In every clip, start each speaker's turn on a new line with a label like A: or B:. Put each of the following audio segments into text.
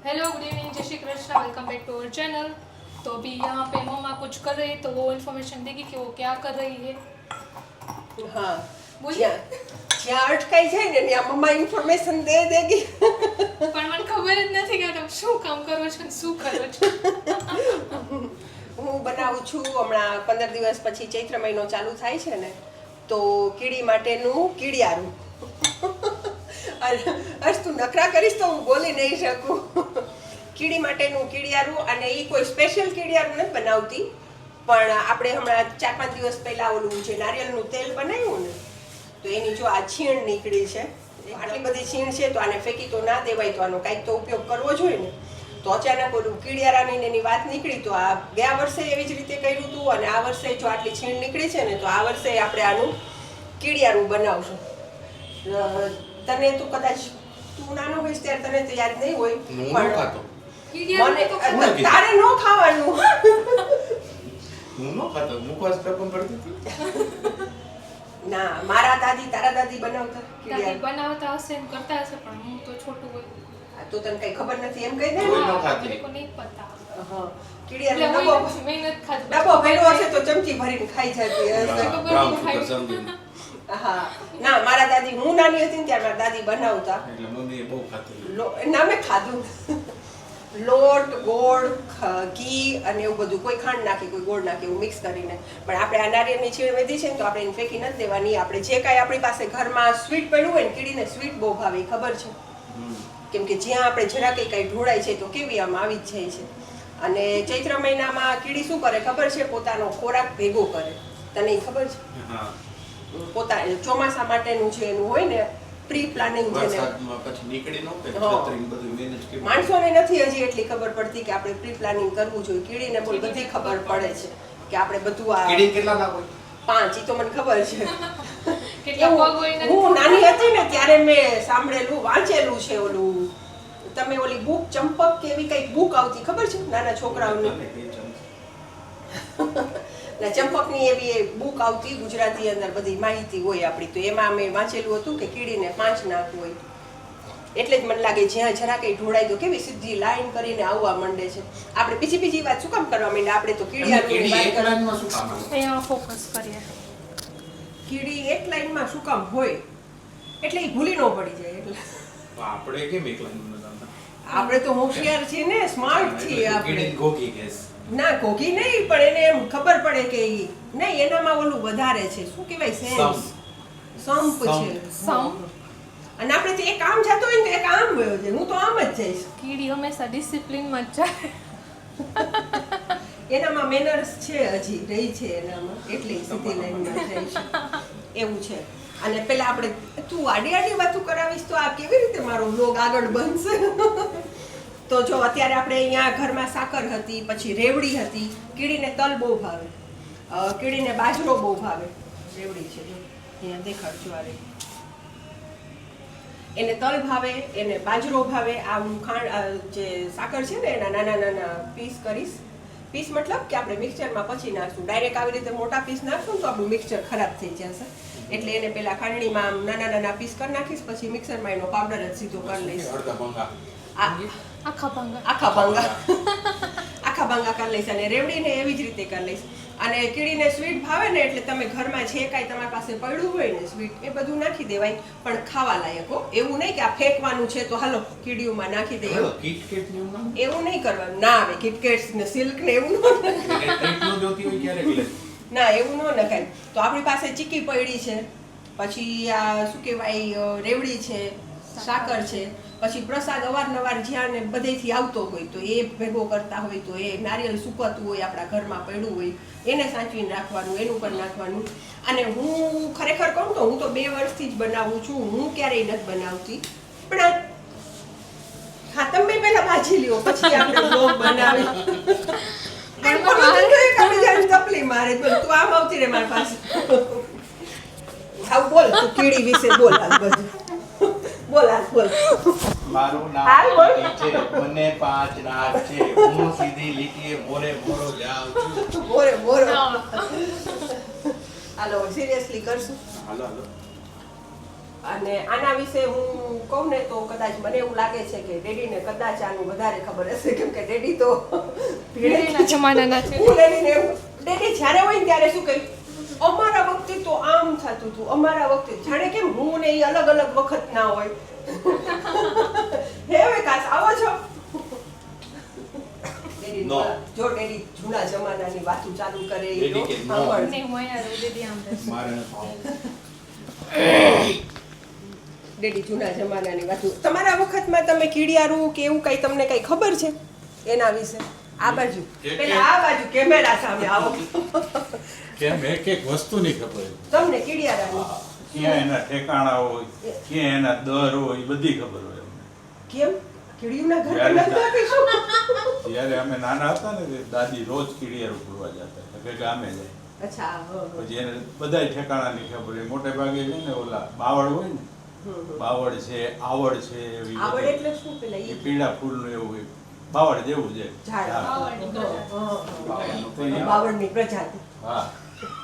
A: Hello good evening, जय Shri Krishna. Welcome back to our channel. तो अभी यहाँ पे मम्मा कुछ कर रही है तो वो इन्फॉर्मेशन देगी कि वो क्या कर रही है।
B: हाँ
A: बोलिए।
B: જ્યાં અટકાઈ જાય ને ત્યાં મમ્મા ઇન્ફોર્મેશન દે દેગી
A: પણ મને ખબર જ નથી કે તમે શું કામ કરો છો ને શું કરો છો.
B: હું બનાવું છું હમણાં 15 દિવસ પછી ચૈત્ર મહિનો ચાલુ થાય છે ને તો કીડી માટેનું કીડિયારું અર્શ તું નખરા કરીશ તો હું બોલી નહીં શકું. કીડી માટેનું કીડિયારું અને એ કોઈ સ્પેશિયલ કીડિયારું નથી બનાવતી પણ આપણે હમણાં 4-5 દિવસ પહેલા ઓલું જે નારિયેળનું તેલ બનાવ્યું ને તો એની જો આ છીણ નીકળી છે, આટલી બધી છીણ છે તો આને ફેંકી તો ના દેવાય, તો આનો કાંઈક તો ઉપયોગ કરવો જોઈએ ને. તો અચાનક ઓલું કીડિયારાની એની વાત નીકળી તો આ ગયા વર્ષે એવી જ રીતે કર્યું હતું અને આ વર્ષે જો આટલી છીણ નીકળી છે ને તો આ વર્ષે આપણે આનું કીડિયારું બનાવશું. તને તો કદાચ તું નાનો હોઈશ ત્યારે તને તો યાદ નહીં હોય પણ મને તારે ન ખાવાનું.
C: હું નો ખાતો, મુખવાસ પેપર પડતી હતી.
B: ના, મારા દાદી તારા દાદી બનાવતા
A: દાદી
B: કીડિયારું.
A: બનાવતા હશે ને કરતા હશે પણ હું તો છોટું હોય.
B: તો તને કઈ ખબર નથી એમ કહી દે.
C: કોઈ ન ખાતી.
A: મેરે કો નહીં પતા.
B: હા,
A: એટલે
B: કીડિયારું
A: હું
B: ડબ્બો
A: નથી, મેં નથી ખાધું.
B: ડબ્બો ભર્યો હશે તો ચમચી ભરીને ખાઈ જતી હશે.
A: ખબર
C: બ્રાઉન
A: નહીં
C: સુગર
A: ખાઈ.
C: સમજીને.
B: હા, ના મારા દાદી, હું નાની હતી ને ત્યારે મારા દાદી બનાવતા.
C: એટલે મમ્મીએ બહુ ખાતી.
B: ના મેં ખાધું. લોટ, ગોળ, ઘી અને એવું બધું, કોઈ ખાંડ નાખી કોઈ ગોળ નાખી એવું મિક્સ કરીને. પણ આપણે આ નારિયેળની છીણ વધી છે ને તો આપણે એને ફેંકી નથી દેવાની. આપણે જે કાંઈ આપણી પાસે ઘરમાં સ્વીટ પડ્યું હોય ને, કીડીને સ્વીટ બહુ ભાવે, એ ખબર છે. કેમ કે જ્યાં આપણે જરાકે કંઈ ઢોળાય છે તો કેવી આમ આવી જ જાય છે. અને ચૈત્ર મહિનામાં કીડી શું કરે ખબર છે? પોતાનો ખોરાક ભેગો કરે. તને ઈ ખબર છે?
C: હા.
B: પોતા ચોમાસા માટેનું જે એનું હોય ને પ્રી પ્લાનિંગ છે ને,
C: વરસાદમાં પછી નીકળી ન કે
B: હા.
C: છત્રી બધું મેનેજ કરી.
B: માણસોને નથી હજી એટલી ખબર પડતી કે આપણે પ્રી પ્લાનિંગ કરવું જોઈએ. કીડીને બોલ બધી ખબર પડે છે કે આપણે બધું આ
C: કીડી કેટલા ના હોય?
B: 5 ઈ તો મને ખબર છે.
A: કેટલા પગ હોય
B: એવું,
A: નથી
B: હું
A: ખબર.
B: નાની હતી ને ત્યારે મેં સાંભળેલું, વાંચેલું છે ઓલું. તમે ઓલી બુક ચંપક કે એવી કઈ બુક આવતી ખબર છે નાના છોકરાઓની?
C: તને કઈ ચમચી.
B: ને ચંપકની એવી બુક આવતી ગુજરાતી, અંદર બધી માહિતી હોય આપણી. તો એમાં મેં વાંચેલું હતું કે કીડીને 5 નાક હોય. એટલે જ મને લાગે જ્યાં જરા કઈ ઢોળાય તો કેવી સીધી લાઈન કરીને આવવા માંડે છે. આપણે બીજી વાત શું કામ કરવા માંડ્યા? આપણે તો
C: કીડી
B: કીડિયાની
C: એક
B: વાત
C: લાઈનમાં શું કામ આવે?
A: અહીંયા ફોકસ કરીએ.
B: કીડી એક લાઈનમાં શું કામ હોય એટલે એ ભૂલી ન પડી જાય. એટલે
C: આપણે કેમ એક લાઈનમાં જાણતા?
B: આપણે તો હોશિયાર છીએ ને, સ્માર્ટ છીએ આપણે.
C: કીડી ગોકી ગેસ.
B: ના, ઘોઘી નહીં, પણ એને એમ ખબર પડે કે ઈ નહીં, એનામાં ઓલું વધારે છે. શું કહેવાય? સેન્સ, સંપ છે.
A: સંપ.
B: અને આપણે તો એક આમ જતો હોય ને તો એક આમ વયો જાય. હું તો આમ જ જઈશ.
A: કીડી હંમેશા ડિસિપ્લિનમાં જ જાય.
B: એનામાં મેનર્સ છે, હજી રહી છે એનામાં, એટલે સીધી લાઈનમાં જાય છે. એવું છે. અને પેલા આપણે, તું આડી વાતો કરાવીશ તો આ કેવી રીતે મારો વ્લોગ આગળ બનશે? તો જો અત્યારે આપણે અહીંયા ઘરમાં સાકર હતી, પછી રેવડી હતી. કીડીને તલ બહુ ભાવે, કીડીને બાજરો બહુ ભાવે. રેવડી છે જો અહીંયા દેખાડજો, આ રહી. એને તલ ભાવે, એને બાજરો ભાવે. આ હું ખાંડ જે સાકર છે ને એના નાના નાના પીસ કરીશ. પીસ મતલબ કે આપણે મિક્સચરમાં પછી નાખશું. ડાયરેક્ટ આવી રીતે મોટા પીસ નાખશું તો આપણું મિક્સચર ખરાબ થઈ જશે. એટલે એને પેલા ખાંડણીમાં આમ નાના નાના પીસ કરી નાખીશ, પછી મિક્સરમાં એનો પાવડર જ સીધો કરી લઈશ.
C: અડધા ભંગા.
A: આખા ભાંગા.
B: આખા ભાંગા કરી લઈશ. અને રેવડીને એવી જ રીતે કરી લઈશ. અને કીડીને સ્વીટ ભાવે ને એટલે તમે ઘરમાં જે કાંઈ તમારી પાસે પડ્યું હોય ને સ્વીટ, એ બધું નાખી દેવાય, પણ ખાવા લાયક હો. એવું નહીં કે આ ફેંકવાનું છે તો હાલો કીડીઓમાં નાખી દઈએ,
C: હેલો, કિટકેટ ને એવું નામ?
B: એવું નહીં કરવાનું. ના આવે કિટકેટ્સ ને સિલ્ક ને એવું ન
C: ટ્રીટ ન જોતી હોય ક્યારેક લે.
B: ના, એવું ન નખાય. તો આપણી પાસે ચીકી પડી છે, પછી આ શું કહેવાય રેવડી છે, સાકર છે, પછી પ્રસાદ અવારનવાર જ્યાં ને બધેથી આવતો હોય તો એ ભેગો કરતા હોય, તો એ નારિયેળ સુકવતું હોય આપણા ઘરમાં પડ્યું હોય એને સાચવીને રાખવાનું, એનું પર નાખવાનું. અને હું ખરેખર કહું તો હું તો 2 વર્ષથી જ બનાવું છું. હું ક્યારેય નથી બનાવતી. પણ હા, તમે પહેલા ભાજી લ્યો પછી આપણે બ્લોગ બનાવી. તપલી મારે તું આમ આવતી રે મારી પાસે. આવ બોલ, તું કીડી વિશે બોલ. હાલ બધું બોલ, હાલ બોલ.
C: મારું
B: હાલ બોલ.
C: નામ છે, મને 5 નાક છે, હું સીધી લીટીએ મોરે મોરો જાઉં છું.
B: મોરે હાલો સિરિયસલી કરશું.
C: હાલો હાલો.
B: અને આના વિશે હું કહું ને તો કદાચ મને એવું લાગે છે કે ડેડીને કદાચ આનું વધારે ખબર હશે, કેમ કે ડેડી તો
A: પેઢીના જમાનાના છે.
B: હું ડેડીને ડેડી જ્યારે હોય ને ત્યારે શું કહ્યું, અમારા વખતે તો આમ થતું હતું, અમારા વખતે જાણે કેમ હું ને એ અલગ અલગ વખત ના હોય. હે વિકાસ આવો છો? Daddy
C: No.
B: જો ડેડી જૂના જમાનાની વાતો ચાલુ કરે એ
C: ડેડી કે no.
B: સાંભળ.
A: નહીં, હું અહીંયા રહું, દીદી આમ રહેશે.
C: મારે નથી આવું.
B: ડેડી જૂના જમાનાની વાતો. તમારા વખતમાં તમે કીડિયારું કે એવું કઈ તમને કઈ ખબર છે એના વિશે? આ બાજુ પેલા આ બાજુ કેમેરા સામે આવો.
D: કેમ એક એક વસ્તુની ખબર
B: તમને કીડિયારાની
D: ક્યાં એના ઠેકાણા હોય ક્યાં એના દર હોય એ બધી ખબર હોય અમને.
B: કેમ કીડિયુંના ઘર
D: જ્યારે
B: નથી આપીશું?
D: જ્યારે અમે નાના હતા ને તે દાદી રોજ કીડિયારું પૂરવા જતા એટલે ગામે જાય.
B: અચ્છા
D: પછી એને બધાય ઠેકાણાની ખબર હોય. મોટે ભાગે છે ને ઓલા બાવળ હોય ને, બાવળ છે, આવડ છે, એવી
B: આવડ
D: બધી.
B: એટલે શું પેલા
D: એ
B: ઈ
D: પીળા ફૂલનું એવું હોય. બાવળ જેવું છે
B: ઝાડ.
A: બાવળની પ્રજાતિ.
D: બાવળનું તો અહીંયા-
B: બાવળની પ્રજાતિ.
D: હા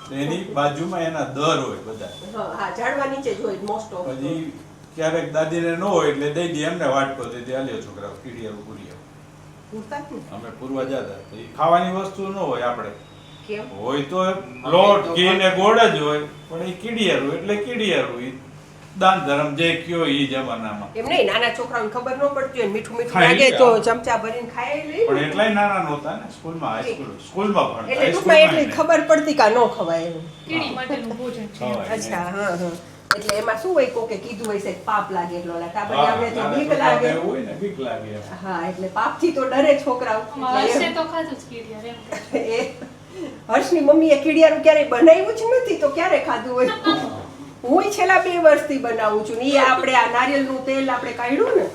D: તો એની બાજુમાં એના દર હોય બધા.
B: હા ઝાડવા નીચે જ હોય મોસ્ટ ઓફ.
D: પછી ક્યારેક દાદીને ન હોય એટલે દઈ દે એમને વાટકો દઈ દે, આલ્યો છોકરાઓ કીડિયારું પૂરી આવો.
B: પૂરતા જ ને.
D: અમે પૂરવા જતા તો એ ખાવાની વસ્તુ ન હોય આપણે,
B: કેમ?
D: હોય તો લોટ ઘી ને ગોળ જ હોય, પણ એ કીડિયારું એટલે કીડિયારું. ઈ દાન ધર્મ જે કયો ઈ જમાનામાં.
B: એમ નહીં, નાના છોકરાઓને ખબર ન પડતી હોય, મીઠું મીઠું
D: ખાઈ
B: લાગે
D: લે.
B: તો ચમચા ભરીને ખાઈ લે.
D: પણ એટલાય નાના નહોતા ને, સ્કૂલમાં હાઈસ્કૂલમાં ભણતા.
B: એટલે ટૂંકમાં એટલી ખબર પડતી કે ન ખવાય એમ.
A: કીડી માટેનું ભોજન છે.
D: ખવાય.
B: અચ્છા હા હા. એટલે એમાં શું હોય કોકે કીધું હોય છે કે પાપ લાગે એટલે ઓલા ટાબરિયા
D: હા,
B: આપણે તો
D: નાના
B: બીક
D: છોકરાઓને
B: લાગે.
D: એવું હોય ને, બીક લાગે એમ.
B: હા એટલે પાપથી તો ડરે છોકરાઓ.
A: હશે
B: એટલે
A: તો ખાધું જ કીડિયાર એમ કે.
B: એ હર્ષની મમ્મીએ કીડિયારું ક્યારેય બનાવ્યું જ નથી તો ક્યારે ખાધું હોય? હું છેલ્લા 2 વર્ષથી બનાવું છું ને ઈ આપણે આ નારિયેળનું તેલ આપણે કાઢ્યું ને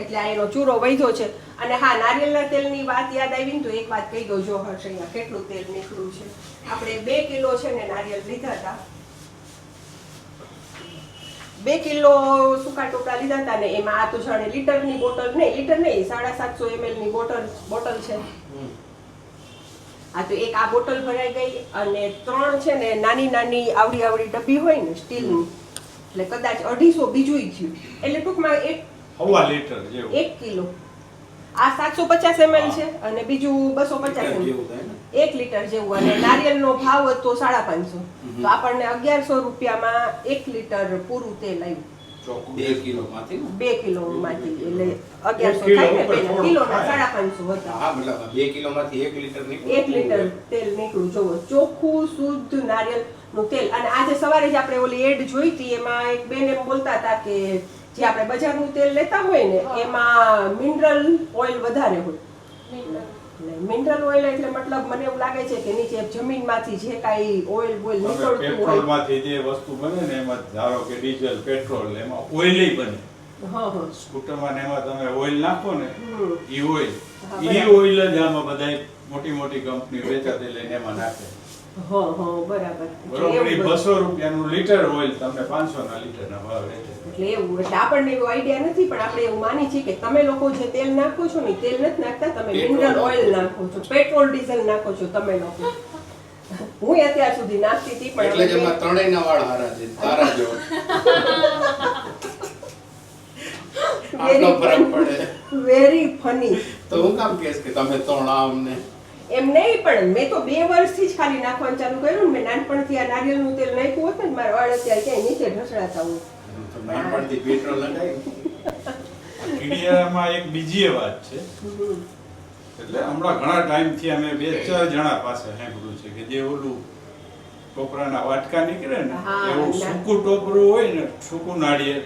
B: એટલે આ એનો ચૂરો વૈધો છે. અને હા, નારિયેળના તેલની વાત યાદ આવી ને તો એક વાત કહી દઉં. જો હર્ષ અહીંયા કેટલું તેલ નીકળ્યું છે. આપણે 2 કિલો છે ને નારિયેળ લીધા હતા. 2 કિલો સૂકા ટોપરા લીધા હતા ને એમાં આ તો જાણે લીટરની બોટલ નહીં, લીટર નહીં, 750 ml ની બોટલ છે. આ તો એક આ બોટલ ભરાઈ ગઈ અને 3 છે ને નાની નાની આવડી ડબ્બી હોય ને સ્ટીલની, એટલે કદાચ 250 બીજું થયું. એટલે ટૂંકમાં
D: સવા લીટર જેવું.
B: 1 કિલો. આ 750 ml છે અને બીજું 250 ml. 1 લીટર જેવું. અને નારિયેળનો ભાવ હતો 550. તો આપણને 1100 રૂપિયામાં 1 લીટર પૂરું તેલ આવ્યું.
D: ચોખ્ખું
C: 2 કિલોમાંથી ને?
B: 2 કિલોમાંથી એટલે 1100
D: 1 કિલો
B: થાય ને.
D: ઉપર
B: પેલા
D: થોડું
B: કિલોના
D: થાય.
B: 550 હતા.
C: હા, મતલબ 2 કિલોમાંથી 1 લીટર
B: 1
C: નીકળ્યું.
B: લીટર તેલ નીકળ્યું. જોવો, ચોખ્ખું શુદ્ધ નારિયેળનું તેલ. અને આજે સવારે જ આપણે ઓલી એડ જોઈ હતી, એમાં એક બેન એમ બોલતા હતા કે જે આપણે બજારનું તેલ લેતા હોય ને એમાં મિનરલ ઓઇલ વધારે હોય. મિનરલ ઓઇલ એટલે મતલબ મને એવું લાગે છે કે નીચે જમીનમાંથી જે કાંઈ ઓઇલ નીકળતું હોય.
D: પેટ્રોલમાંથી જે વસ્તુ બને ને એમાં ધારો કે ડીઝલ, પેટ્રોલ, એમાં ઓઇલ બને.
B: હા હા
D: સ્કૂટરમાં ને એમાં તમે ઓઇલ નાખો ને, ઈ ઓઇલ
B: હા,
D: ઈ
B: બરાબર.
D: ઓઇલ જ આમાં બધાય મોટી મોટી કંપની વેચાતી લઈને એમાં નાખે.
B: હા હા બરાબર.
D: બરોબર. ઈ
B: એવું બધું.
D: 200 રૂપિયાનું લીટર ઓઇલ તમને 500 ના લીટરના ભાવ વેચે.
B: એટલે એવું. એટલે આપણને એવો આઈડિયા નથી, પણ આપણે એવું માની છીએ કે તમે લોકો જે તેલ નાખો છો ને, તેલ નથી નાખતા, તમે
C: પેટ્રોલ
B: મિનરલ
C: નાખો
B: ઓઇલ નાખો છો, પેટ્રોલ ડીઝલ નાખો છો તમે લોકો. હું અત્યાર સુધી નાખતી હતી પણ
C: એટલે જ એમાં ત્રણેયના વાળ હારા છે, તારા જેવો. આટલો ફરક પડે.
B: Very funny.
C: તો હું કામ કહેશ કે તમે ત્રણ આમ ને
B: એમ નહીં, પણ મેં તો 2 વર્ષથી જ ખાલી નાખવાનું ચાલુ કર્યું ને. મેં નાનપણથી આ નારિયેળનું તેલ નાખ્યું હોત ને મારા વાળ અત્યારે ક્યાંય નીચે ઢસડાતા હોય.
C: તો નાનપણથી પેટ્રોલ લગાવી.
D: કીડિયામાં એક બીજી વાત છે. એટલે હમણાં ઘણા ટાઈમથી અમે 2-4 જણા પાસે સાંભળ્યું છે કે જે ઓલું ટોપરાના વાટકા નીકળે ને,
B: હા,
D: એવું
B: ના.
D: સૂકું ટોપરું હોય ને, સૂકું નાળિયેર,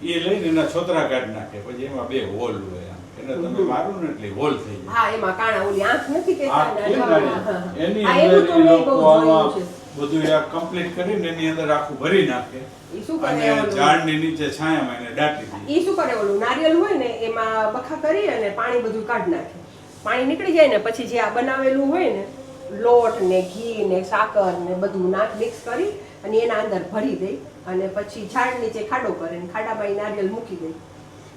D: એ લઈને એના છોતરા કાઢી નાખે. પછી એમાં 2 હોલ હોય આમ. એને તમે મારો ને એટલે હોલ થઈ જાય.
B: હા, એમાં કાણા ઓલી આંખ નથી કહેતા
D: આ
B: ને?
D: કેમ
B: હા,
D: નાળિયેર?
B: હા, હા.
D: એની
B: હા,
D: અંદર
B: એવું તો
D: એ
B: મેં
D: લોકો
B: બહુ જોયું
D: આમાં
B: છે.
D: બધું આ કમ્પ્લીટ કરીને એની અંદર આખું ભરી નાખે
B: ઈ શું કરે
D: અને
B: ઓલું?
D: ઝાડની નીચે છાયામાં એને દાટી દે.
B: ઈ શું કરે, ઓલું નારિયેળ હોય ને એમાં બખા કરી અને પાણી બધું કાઢી નાખે. પાણી નીકળી જાય ને પછી જે આ બનાવેલું હોય ને, લોટ ને ઘી ને સાકર ને બધું મિક્સ કરી અને એના અંદર ભરી દે અને પછી ઝાડ નીચે ખાડો કરે ને ખાડામાં ઈ નારિયેળ મૂકી દે.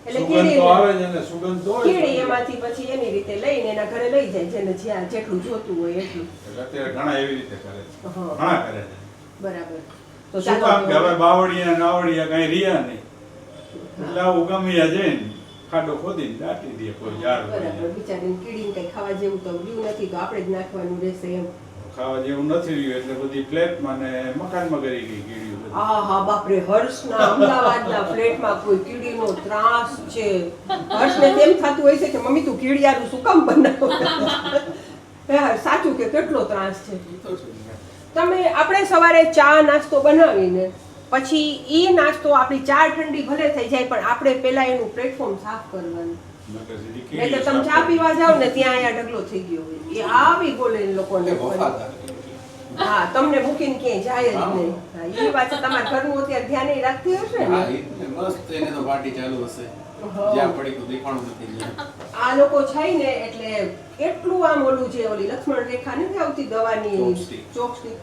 B: એટલે
D: સુગંધ તો આવે છે ને, સુગંધ તો હોય
B: કીડી
D: જ.
B: એમાંથી પછી એની રીતે લઈને એના ઘરે લઈ જાય, જેને જ્યાં જેટલું જોતું હોય એટલું.
D: એટલે અત્યારે ઘણા એવી રીતે કરે છે.
B: હા.
D: ઘણા કરે છે.
B: બરાબર. તો
D: શું કામ કે
B: ચાલો
D: હવે બાવળિયા નાવળિયા કઈ રહ્યા નહીં એટલે આવું ગમ્યા જઈને ખાડો ખોદીને દાટી દે કોઈ ઝાડ
B: બરાબર બિચારીને કીડીને કઈ ખાવા જેવું તો રહ્યું નથી તો આપણે જ નાખવાનું રહેશે એમ
D: ખાવા જેવું નથી રહ્યું એટલે બધી ફ્લેટમાં ને મકાનમાં કરી ગઈ કીડીઓ બધી.
B: હા બાપરે હર્ષના અમદાવાદના ફ્લેટમાં કોઈ કીડીનો ત્રાસ છે હર્ષને તેમ થતું હોય છે કે મમ્મી તું કીડિયાનું શું કામ બનાવો હા, સાચું કે કેટલો ત્રાસ છે
C: ઈ તો છે ને.
B: તમે આપણે સવારે ચા નાસ્તો બનાવીને પછી એ નાસ્તો આપણી ચા ઠંડી ભલે થઈ જાય પણ આપણે પહેલા એનું પ્લેટફોર્મ સાફ કરવાનું
D: નકર સીધી
B: નહીં તો
D: કીડીઓ
B: તમે ચા
D: સાફ
B: પીવા જાઓ ને ત્યાં અહીંયા ઢગલો થઈ ગયો હોય એ આવી બોલે એ લોકોને
C: એ વફાદાર.
B: હા તમને મૂકીને ક્યાંય જાય જ નહીં હા, એ પાછું તમારા ઘરનું અત્યારે ધ્યાન ય રાખતી હશે
C: હા,
B: ને
C: ઈ મસ્ત એને તો પાર્ટી ચાલુ હશે
B: હા.
C: જ્યાં પડી તો દેખાણું નથી જ્યાં.
B: આ લોકો છે ને એટલે એટલું આમ ઓલું છે ઓલી લક્ષ્મણ રેખા નથી આવતી દવાની
C: ચોકસ્ટિક.
B: ચોકસ્ટિક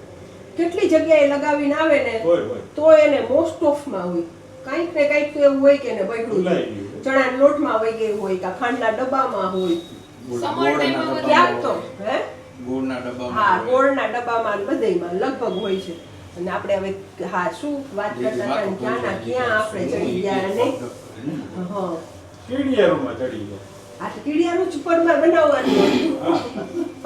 B: કેટલી જગ્યાએ લગાવીને આવે ને
D: હોય હોય
B: તો એને મોસ્ટ ઓફ માં હોય કંઈક ને કંઈક તો એવું હોય કે એને બગડ્યું
D: ભૂલાઈ
B: છે.
D: ગયું.
B: ચણાના લોટમાં વહી ગયું હોય કે ખાંડના ડબ્બામાં હોય
A: Summer time માં
C: ગોળના
B: ક્યાંક તો
C: ડબ્બામાં
B: હે
C: ગોળના
B: હા
C: ડબ્બામાં હોય.
B: ગોળના ડબ્બામાં ને બધેયમાં લગભગ હોય છે અને આપણે હવે હા શું વાત
C: જે
B: કરતા હતા ને ક્યાંના ક્યાં આપણે ચડી ગયા ને હા
D: કીડિયારૂમાં ચડી ગયા
B: આ તો કીડિયાનું જ ઉપરમાં બનાવવાનું હતું.
D: હા.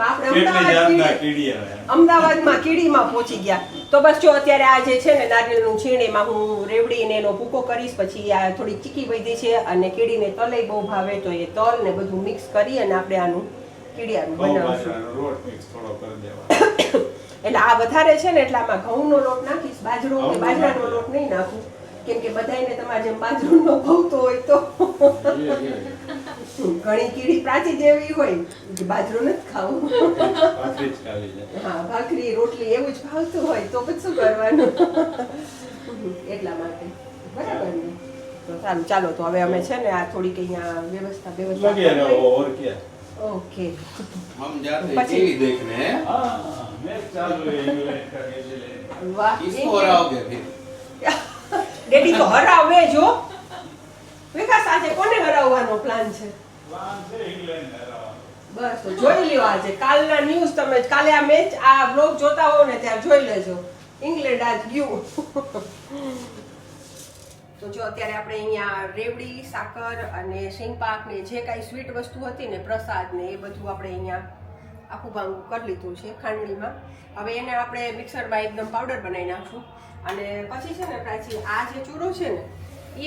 B: આપણે
D: કેટલી જાતના
B: અમદાવાદ
D: કીડિયા
B: અમદાવાદમાં કીડીમાં પહોંચી ગયા તો બસ જો અત્યારે આ જે છે ને નારિયેળનું છીણ એમાં હું રેવડીને એનો ભૂકો કરીશ પછી આ થોડી ચીકી વધી છે અને કીડીને તલય બહુ ભાવે તો એ તલ ને બધું મિક્સ કરી અને આપણે આનું કીડિયાનું
D: ઘઉં
B: બનાવશું
D: બાજરાનો લોટ મિક્સ થોડો કરી દેવાનો
B: એટલે આ વધારે છે ને એટલે આમાં ઘઉંનો લોટ નાખીશ બાજરો કે
D: ઘઉંનો
B: બાજરાનો
D: નાખજો.
B: લોટ નહીં નાખું કેમ કે બધાયને તમારે જેમ બાજરોનો ભાવતો હોય તો ઘણી કીડી પ્રાચી જેવી હોય કે બાજરો નથી ખાવું
D: ભાખરી જ ખાવી છે
B: હા ભાખરી રોટલી એવું જ ભાવતું હોય તો પછી શું કરવાનું એટલા માટે બરાબર ને તો સારું ચાલો તો હવે અમે છે ને આ થોડીક અહીંયા વ્યવસ્થા
D: લગે રહો
B: કરી
D: ઓર ક્યાં
B: ઓકે
C: હમ જાતે
B: પછી-
C: ટીવી देखने हैं
D: हाँ मैच चालू है इंग्लैंड का न्यूजीलैंड
B: વાહ
C: किसको हराओगे फिर
B: ડેડી તો હરાવે જો વિકાસ આજે કોને હરાવવાનો પ્લાન છે
D: प्लान से इंग्लैंड हरावा
B: બસ તો જોઈ લ્યો આજે કાલના ન્યૂઝ તમે કાલે આ મેચ આ બ્લોગ જોતા હો ને ત્યારે જોઈ લેજો ઇંગ્લેન્ડ આજ ગયું તો જો અત્યારે આપણે અહીંયા રેવડી સાકર અને સિંગપાક ને જે કાંઈ સ્વીટ વસ્તુ હતી ને પ્રસાદ ને એ બધું આપણે અહીંયા આખું ભાંગું કરી લીધું છે ખાંડણીમાં હવે એને આપણે મિક્સરમાં એકદમ પાવડર બનાવી નાખશું અને પછી છે ને પ્રાચી આ જે ચૂરો છે ને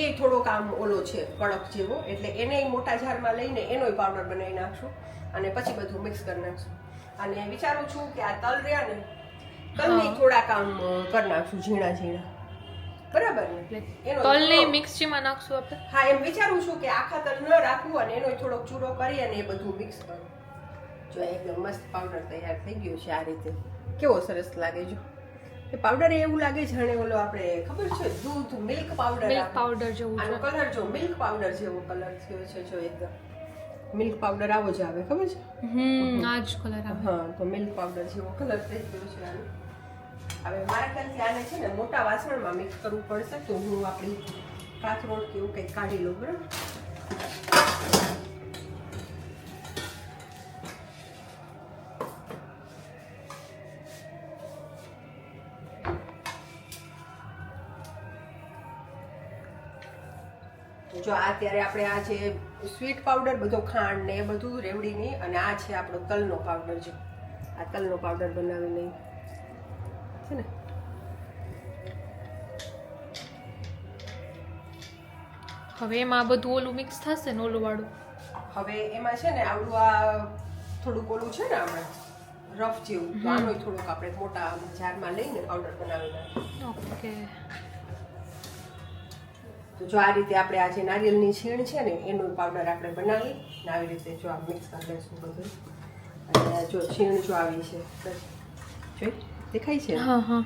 B: એ થોડોક આમ ઓલો છે કડક જેવો એટલે એને મોટા જારમાં લઈને એનોય પાવડર બનાવી નાખશું અને પછી બધું મિક્સ કરી નાખશું અને વિચારું છું કે આ તલ રહ્યા ને તલની થોડાક આમ કરી નાખશું ઝીણા ઝીણા બરાબર ને એનો
A: તલને
B: થોડો-
A: મિક્સચીમાં નાખશું આપણે
B: હા એમ વિચારું છું કે આખા તલ ન રાખવું અને એનો થોડોક ચૂરો કરી અને એ બધું મિક્સ કરું જો એકદમ મસ્ત પાવડર તૈયાર થઈ ગયો છે આ રીતે કેવો સરસ લાગે જો એ પાવડર એવું લાગે જાણે ઓલો આપણે ખબર છે દૂધ મિલ્ક પાવડર
A: મિલ્ક પાવડર જેવું
B: આનો
A: છે
B: કલર જો મિલ્ક પાવડર જેવો કલર થયો છે જો એકદમ મિલ્ક પાવડર આવો જ આવે ખબર છે
A: આ જ કલર આવે
B: હા તો મિલ્ક પાવડર જેવો કલર થઈ ગયો છે આનો હવે મારા ખ્યાલથી આને છે ને મોટા વાસણમાં મિક્સ કરવું પડશે તો હું આપણી કાથરોટ કે એવું કંઈક કાઢી લઉં બરાબર જો આ અત્યારે આપણે આ જે સ્વીટ પાવડર બધો ખાંડ ને એ બધું રેવડીની અને આ છે આપણો તલનો પાવડર છે આ તલનો પાવડર બનાવીને છે ને
A: હવે એમાં આ બધું ઓલું મિક્સ થશે ને ઓલું વાળું
B: હવે એમાં છે ને આવડું આ થોડુંક ઓલું છે ને આપણે રફ જેવું તો આનો થોડુંક આપણે મોટા જારમાં લઈને પાવડર બનાવી નાખીએ
A: ઓકે
B: તો જો આ રીતે આપણે આ જે નારિયેળની છીણ છે ને એનું પાવડર આપણે બનાવી ને આવી રીતે જો આ મિક્સ કરી લઈશું બધું અને જો છીણ જો આવી છે જોઈ દેખાય છે
A: હા હા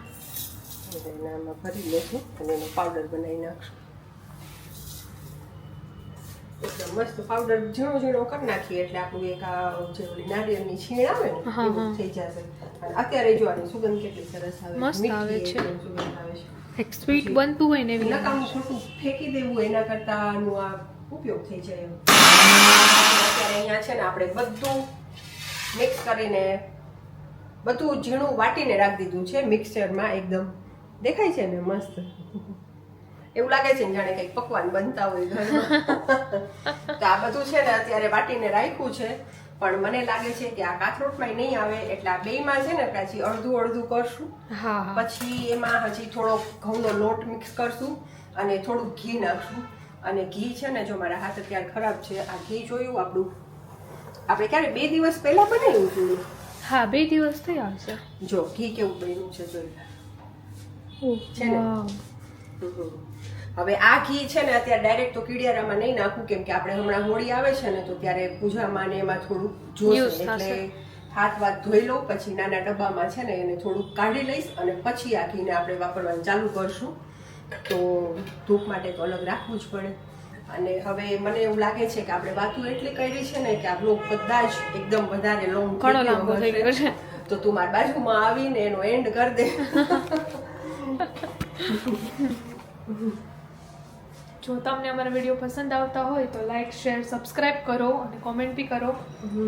B: એટલે એને આમાં ભરી લેશું અને એનો પાવડર બનાવી નાખશું એકદમ મસ્ત પાવડર ઝીણો ઝીણો કરી નાખીએ એટલે આપણું એક આ જે ઓલી નારિયેળની છીણ આવે ને
A: હા,
B: એવું
A: હા.
B: થઈ જશે અને અત્યારે જો આની સુગંધ કેટલી સરસ આવે
A: મસ્ત
B: મીઠી
A: આવે છે.
B: એકદમ સુગંધ આવે છે
A: એક સ્વીટ બનતું હોય ને એવી
B: નકામું ખોટું ફેંકી દેવું એના કરતા આનું આ ઉપયોગ થઈ જાય એમ અત્યારે અહીંયા છે ને આપણે બધું મિક્સ કરીને બધું ઝીણું વાટીને રાખી દીધું છે મિક્સચરમાં એકદમ દેખાય છે ને મસ્ત. એવું લાગે છે ને જાણે કંઈક પકવાન બનતા હોય ઘરમાં. તો આ બધું છે ને અત્યારે વાટીને રાખ્યું છે, પણ મને લાગે છે કે આ કાથરોટમાં નહીં આવે, એટલે આ બેયમાં છે ને પાછી અડધું અડધું કરશું.
A: હા હા
B: પછી એમાં હજી થોડો ઘઉંનો લોટ મિક્સ કરશું અને થોડું ઘી નાખશું. અને ઘી છે ને, જો મારા હાથ અત્યારે ખરાબ છે, આ ઘી જોયું આપણું આપણે ક્યારે 2 દિવસ પહેલા બનાવ્યું હતું.
A: હા 2 દિવસ થયા હશે.
B: જો ઘી કેવું બન્યું છે જોઈ. છે ને? હવે આ ઘી છે ને અત્યારે ડાયરેક્ટ તો કીડિયારામાં નહીં નાખું, કેમ કે આપણે હમણાં હોળી આવે છે ને, તો ત્યારે પૂજામાં ને એમાં થોડું જોશે, એટલે હાથ વાત ધોઈ લઉં, પછી નાના ડબ્બામાં છે ને એને થોડુંક કાઢી લઈશ અને પછી આ ઘીને આપણે વાપરવાનું ચાલુ કરશું. તો ધૂપ માટે તો અલગ રાખવું જ પડે. અને હવે મને એવું લાગે છે કે આપણે વાતું એટલી કરી છે ને કે આ બ્લોગ કદાચ એકદમ વધારે લોંગ
A: ઘણો લાંબો થઈ ગયો છે.
B: તો તું મારી બાજુમાં આવીને એનો એન્ડ કરી દે.
A: જો તમને અમારા વિડીયો પસંદ આવતા હોય તો લાઈક શેર સબસ્ક્રાઇબ કરો અને કોમેન્ટ બી કરો. તો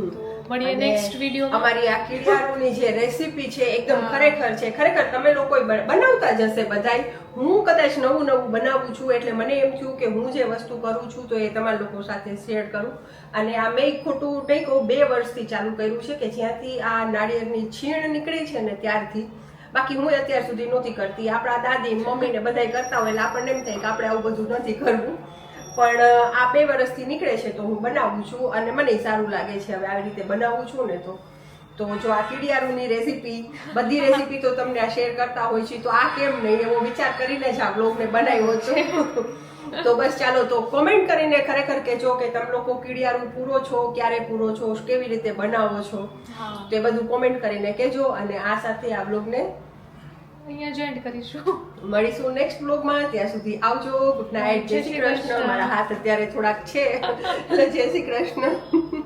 A: મળીએ નેક્સ્ટ વિડીયોમાં.
B: અમારી આ કીડિયારુની જે રેસીપી છે એકદમ ખરેખર છે. ખરેખર તમે લોકો બનાવતા જ હશે બધાય. હું કદાચ નવું નવું બનાવું છું, એટલે મને એમ થયું કે હું જે વસ્તુ કરું છું તો એ તમારા લોકો સાથે શેર કરું. અને આ મેં ખોટું નહીં કહું, 2 વર્ષથી ચાલુ કર્યું છે, કે જ્યાંથી આ નાળિયેરની છીણ નીકળી છે ને ત્યારથી. બાકી હું અત્યાર સુધી નહોતી કરતી. આપણા દાદી મમ્મી ને બધાય કરતા હોય એટલે આપણને એમ થાય કે આપણે આવું બધું નથી કરવું. પણ આ 2 વર્ષથી નીકળે છે તો હું બનાવું છું અને મને સારું લાગે છે હવે આવી રીતે બનાવું છું ને. તો જો આ કીડિયારુની રેસીપી, બધી રેસીપી તો તમને આ શેર કરતા હોય છે, તો આ કેમ નહીં એવો વિચાર કરીને જ આ બ્લોગને બનાવ્યો છે. તો બસ ચાલો, તો કોમેન્ટ કરીને ખરેખર કહેજો કે તમે લોકો કીડિયારું પૂરો છો, ક્યારે પૂરો છો, કેવી રીતે બનાવો છો. તો એ બધું કોમેન્ટ કરીને કહેજો. અને આ સાથે આ બ્લોગને
A: અહીંયા જ એન્ડ કરીશું.
B: મળીશું નેક્સ્ટ બ્લોગમાં. ત્યાં સુધી આવજો. Good night. જય શ્રી કૃષ્ણ. મારા હાથ અત્યારે થોડાક છે એટલે જય શ્રી કૃષ્ણ.